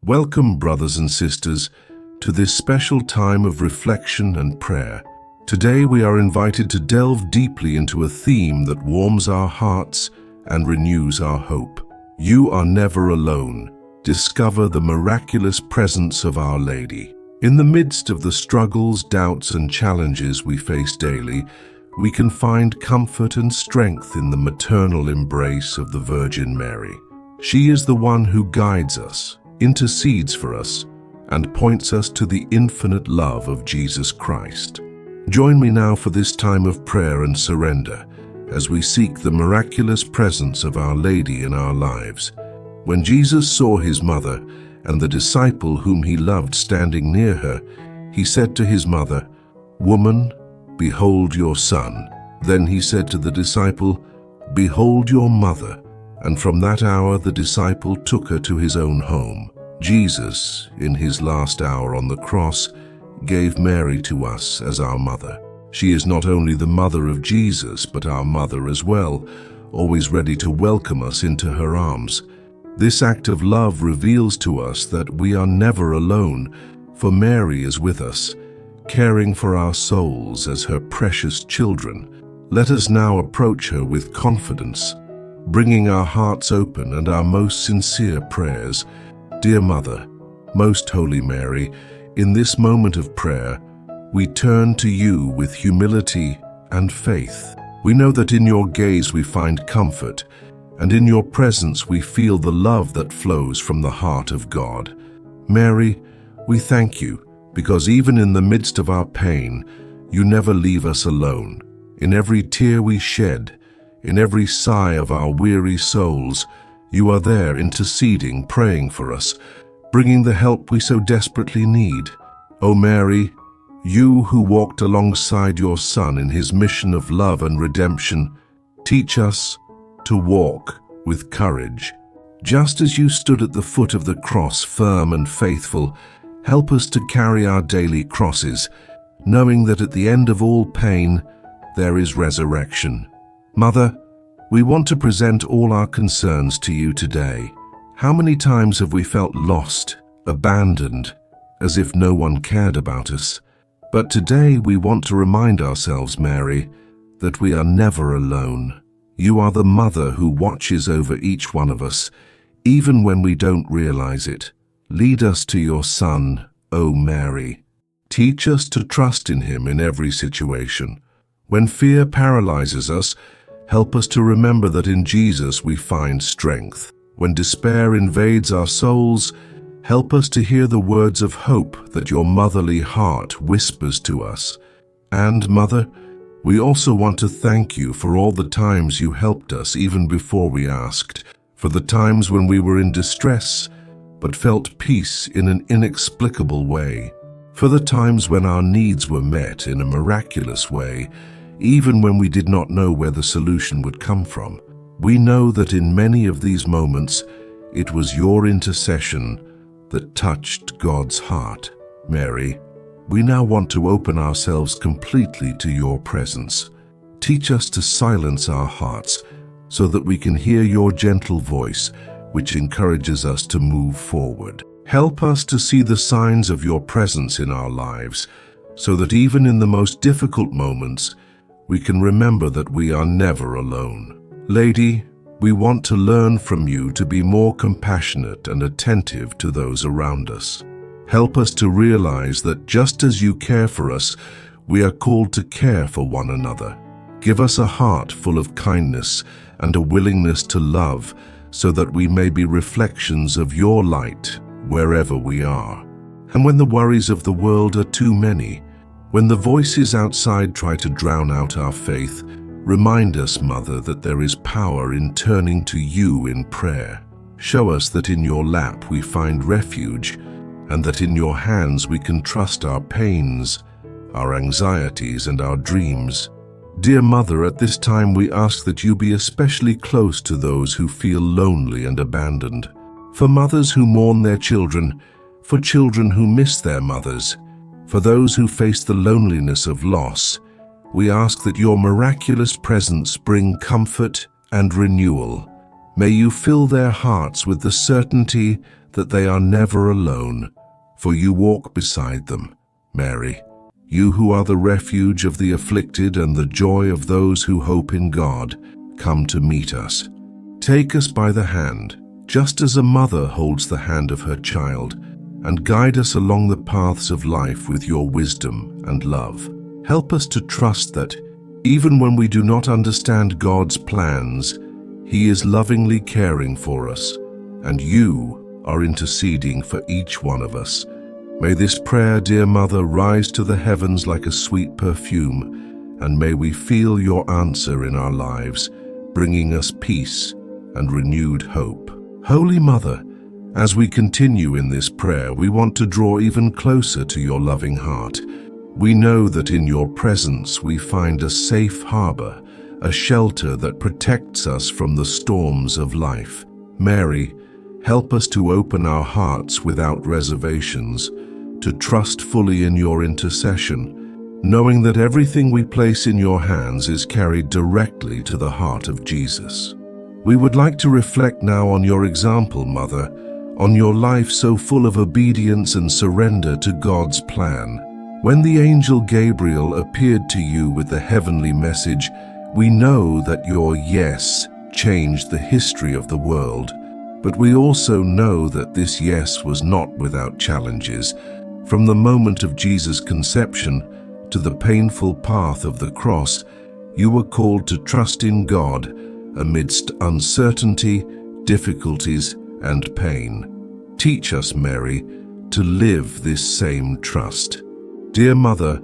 Welcome, brothers and sisters, to this special time of reflection and prayer. Today we are invited to delve deeply into a theme that warms our hearts and renews our hope. You are never alone. Discover the miraculous presence of Our Lady. In the midst of the struggles, doubts, and challenges we face daily, we can find comfort and strength in the maternal embrace of the Virgin Mary. She is the one who guides us, intercedes for us, and points us to the infinite love of Jesus Christ. Join me now for this time of prayer and surrender as we seek the miraculous presence of Our Lady in our lives. When Jesus saw his mother and the disciple whom he loved standing near her, he said to his mother, "Woman, behold your son." Then he said to the disciple, "Behold your mother." And from that hour the disciple took her to his own home. Jesus, in his last hour on the cross, gave Mary to us as our mother. She is not only the mother of Jesus, but our mother as well, always ready to welcome us into her arms. This act of love reveals to us that we are never alone, for Mary is with us, caring for our souls as her precious children. Let us now approach her with confidence, bringing our hearts open and our most sincere prayers. Dear Mother, Most Holy Mary, in this moment of prayer, we turn to you with humility and faith. We know that in your gaze we find comfort, and in your presence we feel the love that flows from the heart of God. Mary, we thank you, because even in the midst of our pain, you never leave us alone. In every tear we shed, in every sigh of our weary souls, you are there interceding, praying for us, bringing the help we so desperately need. O Mary, you who walked alongside your Son in his mission of love and redemption, teach us to walk with courage. Just as you stood at the foot of the cross firm and faithful, help us to carry our daily crosses, knowing that at the end of all pain, there is resurrection. Mother, we want to present all our concerns to you today. How many times have we felt lost, abandoned, as if no one cared about us? But today we want to remind ourselves, Mary, that we are never alone. You are the mother who watches over each one of us, even when we don't realize it. Lead us to your Son, O Mary. Teach us to trust in him in every situation. When fear paralyzes us, help us to remember that in Jesus we find strength. When despair invades our souls, help us to hear the words of hope that your motherly heart whispers to us. And, Mother, we also want to thank you for all the times you helped us even before we asked, for the times when we were in distress but felt peace in an inexplicable way, for the times when our needs were met in a miraculous way, even when we did not know where the solution would come from. We know that in many of these moments, it was your intercession that touched God's heart. Mary, we now want to open ourselves completely to your presence. Teach us to silence our hearts so that we can hear your gentle voice, which encourages us to move forward. Help us to see the signs of your presence in our lives, so that even in the most difficult moments, we can remember that we are never alone. Lady, we want to learn from you to be more compassionate and attentive to those around us. Help us to realize that just as you care for us, we are called to care for one another. Give us a heart full of kindness and a willingness to love, so that we may be reflections of your light wherever we are. And when the worries of the world are too many, when the voices outside try to drown out our faith, remind us, Mother, that there is power in turning to you in prayer. Show us that in your lap we find refuge, and that in your hands we can trust our pains, our anxieties, and our dreams. Dear Mother, at this time we ask that you be especially close to those who feel lonely and abandoned, for mothers who mourn their children, for children who miss their mothers, for those who face the loneliness of loss. We ask that your miraculous presence bring comfort and renewal. May you fill their hearts with the certainty that they are never alone, for you walk beside them, Mary. You who are the refuge of the afflicted and the joy of those who hope in God, come to meet us. Take us by the hand, just as a mother holds the hand of her child, and guide us along the paths of life with your wisdom and love. Help us to trust that, even when we do not understand God's plans, He is lovingly caring for us, and you are interceding for each one of us. May this prayer, dear Mother, rise to the heavens like a sweet perfume, and may we feel your answer in our lives, bringing us peace and renewed hope. Holy Mother, as we continue in this prayer, we want to draw even closer to your loving heart. We know that in your presence we find a safe harbor, a shelter that protects us from the storms of life. Mary, help us to open our hearts without reservations, to trust fully in your intercession, knowing that everything we place in your hands is carried directly to the heart of Jesus. We would like to reflect now on your example, Mother, on your life so full of obedience and surrender to God's plan. When the angel Gabriel appeared to you with the heavenly message, we know that your yes changed the history of the world. But we also know that this yes was not without challenges. From the moment of Jesus' conception to the painful path of the cross, you were called to trust in God amidst uncertainty, difficulties, and pain. Teach us, Mary, to live this same trust. Dear Mother,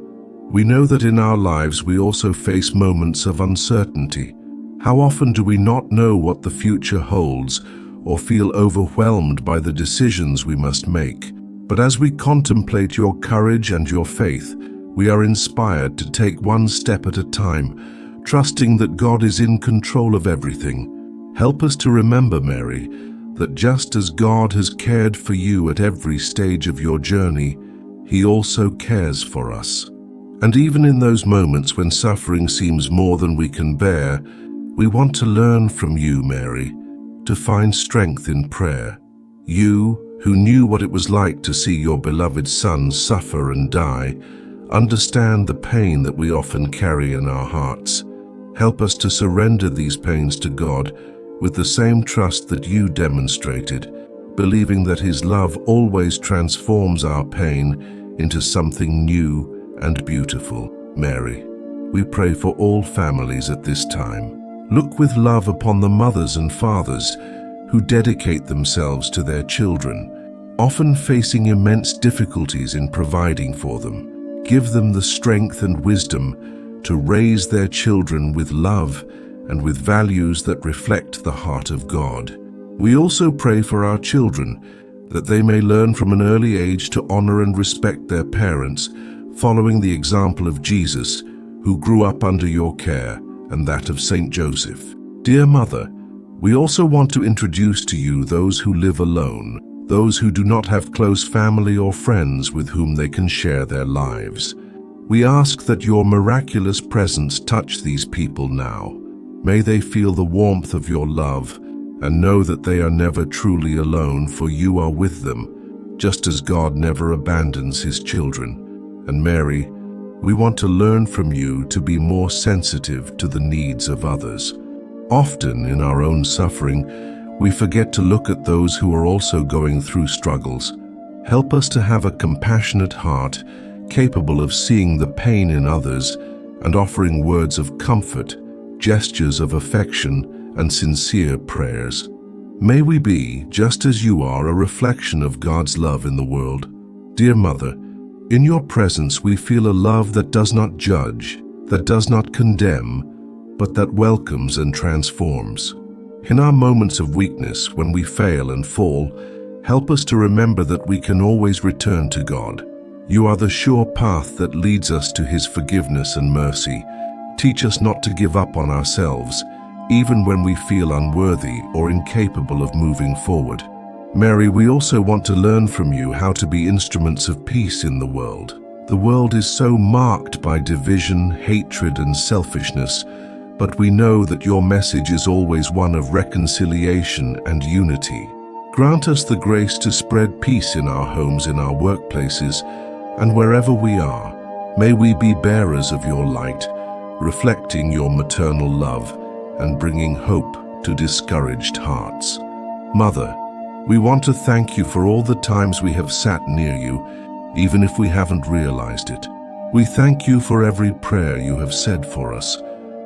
we know that in our lives we also face moments of uncertainty. How often do we not know what the future holds or feel overwhelmed by the decisions we must make? But as we contemplate your courage and your faith, we are inspired to take one step at a time, trusting that God is in control of everything. Help us to remember, Mary, that just as God has cared for you at every stage of your journey, He also cares for us. And even in those moments when suffering seems more than we can bear, we want to learn from you, Mary, to find strength in prayer. You, who knew what it was like to see your beloved Son suffer and die, understand the pain that we often carry in our hearts. Help us to surrender these pains to God with the same trust that you demonstrated, believing that His love always transforms our pain into something new and beautiful. Mary, we pray for all families at this time. Look with love upon the mothers and fathers who dedicate themselves to their children, often facing immense difficulties in providing for them. Give them the strength and wisdom to raise their children with love and with values that reflect the heart of God. We also pray for our children, that they may learn from an early age to honor and respect their parents, following the example of Jesus, who grew up under your care and that of Saint Joseph. Dear Mother, we also want to introduce to you those who live alone, those who do not have close family or friends with whom they can share their lives. We ask that your miraculous presence touch these people now. May they feel the warmth of your love and know that they are never truly alone, for you are with them, just as God never abandons His children. And Mary, we want to learn from you to be more sensitive to the needs of others. Often in our own suffering, we forget to look at those who are also going through struggles. Help us to have a compassionate heart, capable of seeing the pain in others and offering words of comfort, gestures of affection, and sincere prayers. May we be, just as you are, a reflection of God's love in the world. Dear Mother, in your presence we feel a love that does not judge, that does not condemn, but that welcomes and transforms. In our moments of weakness, when we fail and fall, help us to remember that we can always return to God. You are the sure path that leads us to His forgiveness and mercy. Teach us not to give up on ourselves, even when we feel unworthy or incapable of moving forward. Mary, we also want to learn from you how to be instruments of peace in the world. The world is so marked by division, hatred, and selfishness, but we know that your message is always one of reconciliation and unity. Grant us the grace to spread peace in our homes, in our workplaces, and wherever we are. May we be bearers of your light, reflecting your maternal love and bringing hope to discouraged hearts. Mother, we want to thank you for all the times we have sat near you, even if we haven't realized it. We thank you for every prayer you have said for us,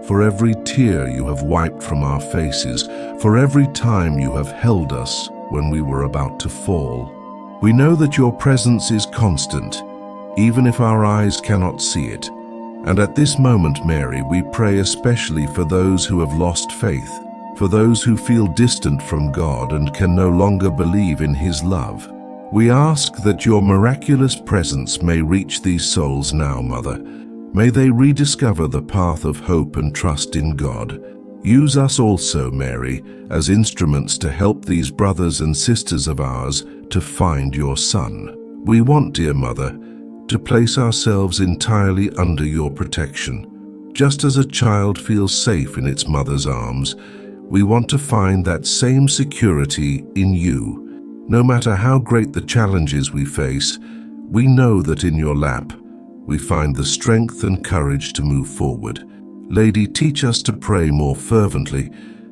for every tear you have wiped from our faces, for every time you have held us when we were about to fall. We know that your presence is constant, even if our eyes cannot see it. And at this moment, Mary, we pray especially for those who have lost faith, for those who feel distant from God and can no longer believe in His love. We ask that your miraculous presence may reach these souls now, Mother. May they rediscover the path of hope and trust in God. Use us also, Mary, as instruments to help these brothers and sisters of ours to find your Son. We want, dear Mother, to place ourselves entirely under your protection. Just as a child feels safe in its mother's arms, we want to find that same security in you. No matter how great the challenges we face, we know that in your lap, we find the strength and courage to move forward. Lady, teach us to pray more fervently,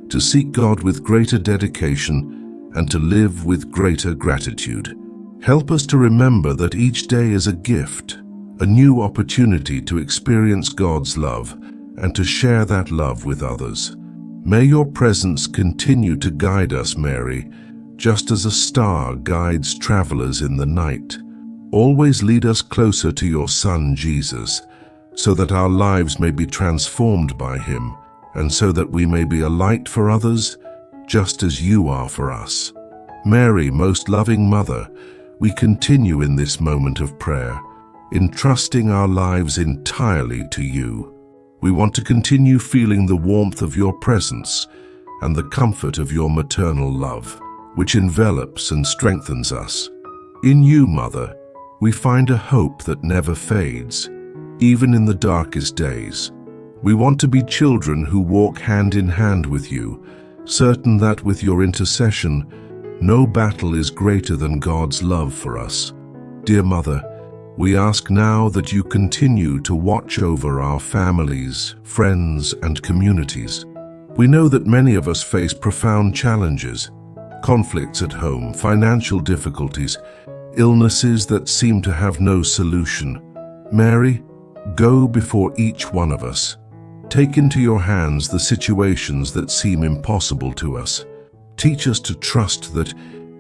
to seek God with greater dedication, and to live with greater gratitude. Help us to remember that each day is a gift, a new opportunity to experience God's love and to share that love with others. May your presence continue to guide us, Mary, just as a star guides travelers in the night. Always lead us closer to your Son, Jesus, so that our lives may be transformed by Him, and so that we may be a light for others, just as you are for us. Mary, most loving Mother, we continue in this moment of prayer, entrusting our lives entirely to you. We want to continue feeling the warmth of your presence and the comfort of your maternal love, which envelops and strengthens us. In you, Mother, we find a hope that never fades, even in the darkest days. We want to be children who walk hand in hand with you, certain that with your intercession, no battle is greater than God's love for us. Dear Mother, we ask now that you continue to watch over our families, friends, and communities. We know that many of us face profound challenges, conflicts at home, financial difficulties, illnesses that seem to have no solution. Mary, go before each one of us. Take into your hands the situations that seem impossible to us. Teach us to trust that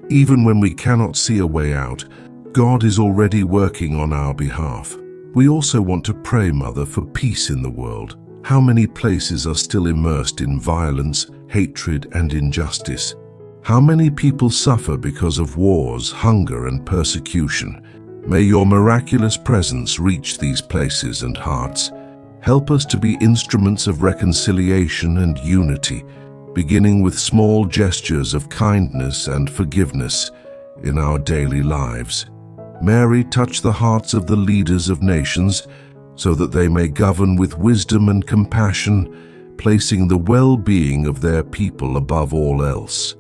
even when we cannot see a way out, God is already working on our behalf. We also want to pray, Mother, for peace in the world. How many places are still immersed in violence, hatred, and injustice? How many people suffer because of wars, hunger, and persecution? May your miraculous presence reach these places and hearts. Help us to be instruments of reconciliation and unity, beginning with small gestures of kindness and forgiveness in our daily lives. Mary, touch the hearts of the leaders of nations so that they may govern with wisdom and compassion, placing the well-being of their people above all else.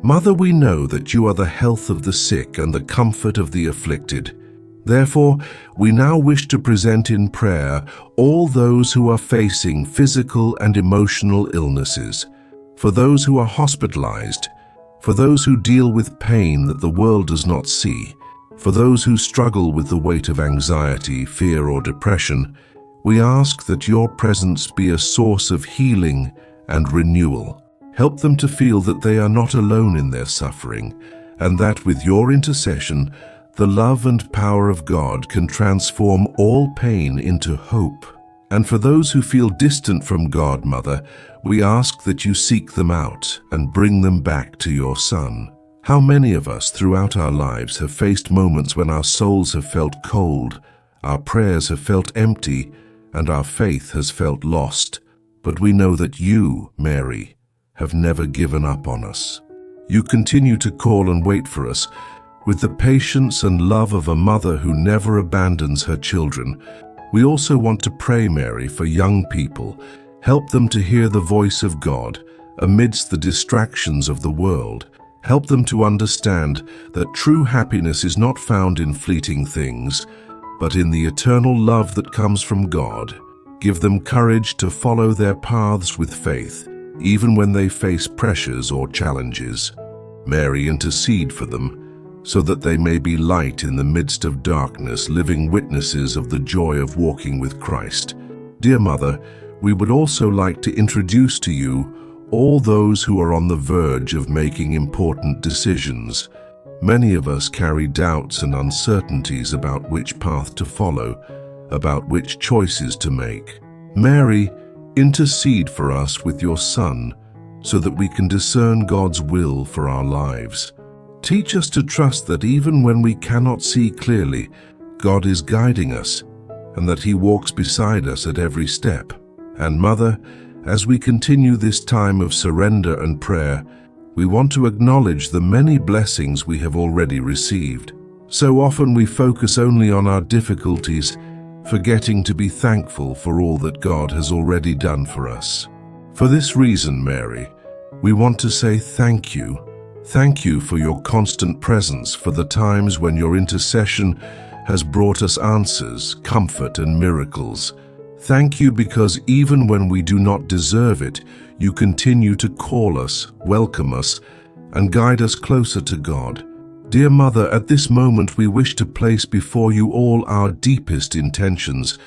Mother, we know that you are the health of the sick and the comfort of the afflicted. Therefore, we now wish to present in prayer all those who are facing physical and emotional illnesses, for those who are hospitalized, for those who deal with pain that the world does not see, for those who struggle with the weight of anxiety, fear, or depression. We ask that your presence be a source of healing and renewal. Help them to feel that they are not alone in their suffering, and that with your intercession, the love and power of God can transform all pain into hope. And for those who feel distant from God, Mother, we ask that you seek them out and bring them back to your Son. How many of us throughout our lives have faced moments when our souls have felt cold, our prayers have felt empty, and our faith has felt lost. But we know that you, Mary, have never given up on us. You continue to call and wait for us with the patience and love of a mother who never abandons her children. We also want to pray, Mary, for young people. Help them to hear the voice of God amidst the distractions of the world. Help them to understand that true happiness is not found in fleeting things, but in the eternal love that comes from God. Give them courage to follow their paths with faith, even when they face pressures or challenges. Mary, intercede for them, so that they may be light in the midst of darkness, living witnesses of the joy of walking with Christ. Dear Mother, we would also like to introduce to you all those who are on the verge of making important decisions. Many of us carry doubts and uncertainties about which path to follow, about which choices to make. Mary, intercede for us with your Son, so that we can discern God's will for our lives. Teach us to trust that even when we cannot see clearly, God is guiding us, and that He walks beside us at every step. And Mother, as we continue this time of surrender and prayer, we want to acknowledge the many blessings we have already received. So often we focus only on our difficulties, forgetting to be thankful for all that God has already done for us. For this reason, Mary, we want to say thank you. Thank you for your constant presence, for the times when your intercession has brought us answers, comfort, and miracles. Thank you because even when we do not deserve it, you continue to call us, welcome us, and guide us closer to God. Dear Mother, at this moment we wish to place before you all our deepest intentions,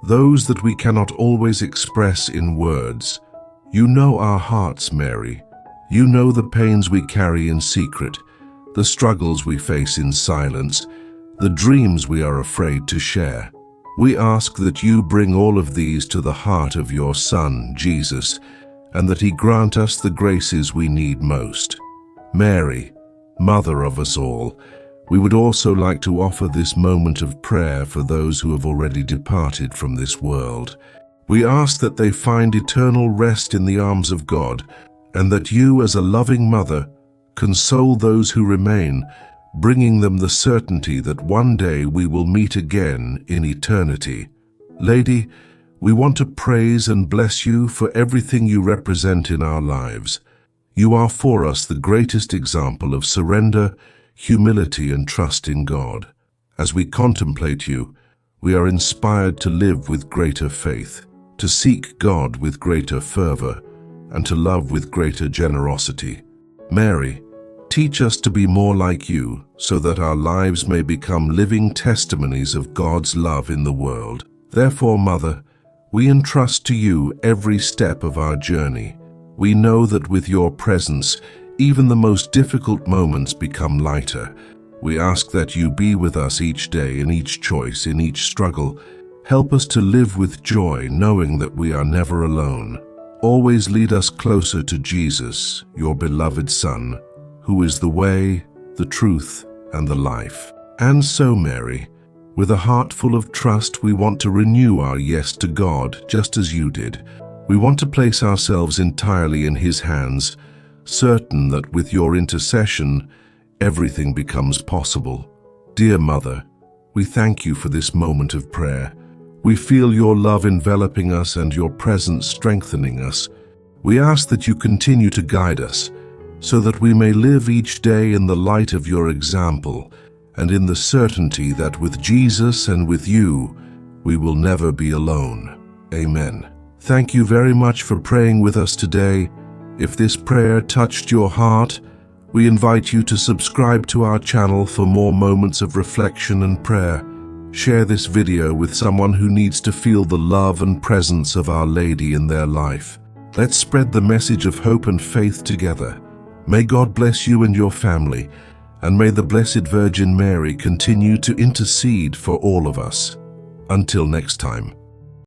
those that we cannot always express in words. You know our hearts, Mary. You know the pains we carry in secret, the struggles we face in silence, the dreams we are afraid to share. We ask that you bring all of these to the heart of your Son, Jesus, and that He grant us the graces we need most. Mary, Mother of us all, we would also like to offer this moment of prayer for those who have already departed from this world. We ask that they find eternal rest in the arms of God, and that you, as a loving mother, console those who remain, bringing them the certainty that one day we will meet again in eternity. Lady, we want to praise and bless you for everything you represent in our lives. You are for us the greatest example of surrender, humility, and trust in God. As we contemplate you, we are inspired to live with greater faith, to seek God with greater fervor, and to love with greater generosity. Mary, teach us to be more like you, so that our lives may become living testimonies of God's love in the world. Therefore, Mother, we entrust to you every step of our journey. We know that with your presence, even the most difficult moments become lighter. We ask that you be with us each day, in each choice, in each struggle. Help us to live with joy, knowing that we are never alone. Always lead us closer to Jesus, your beloved Son, who is the way, the truth, and the life. And so, Mary, with a heart full of trust, we want to renew our yes to God, just as you did. We want to place ourselves entirely in His hands, certain that with your intercession, everything becomes possible. Dear Mother, we thank you for this moment of prayer. We feel your love enveloping us and your presence strengthening us. We ask that you continue to guide us, so that we may live each day in the light of your example, and in the certainty that with Jesus and with you, we will never be alone. Amen. Thank you very much for praying with us today. If this prayer touched your heart, we invite you to subscribe to our channel for more moments of reflection and prayer. Share this video with someone who needs to feel the love and presence of Our Lady in their life. Let's spread the message of hope and faith together. May God bless you and your family, and may the Blessed Virgin Mary continue to intercede for all of us. Until next time.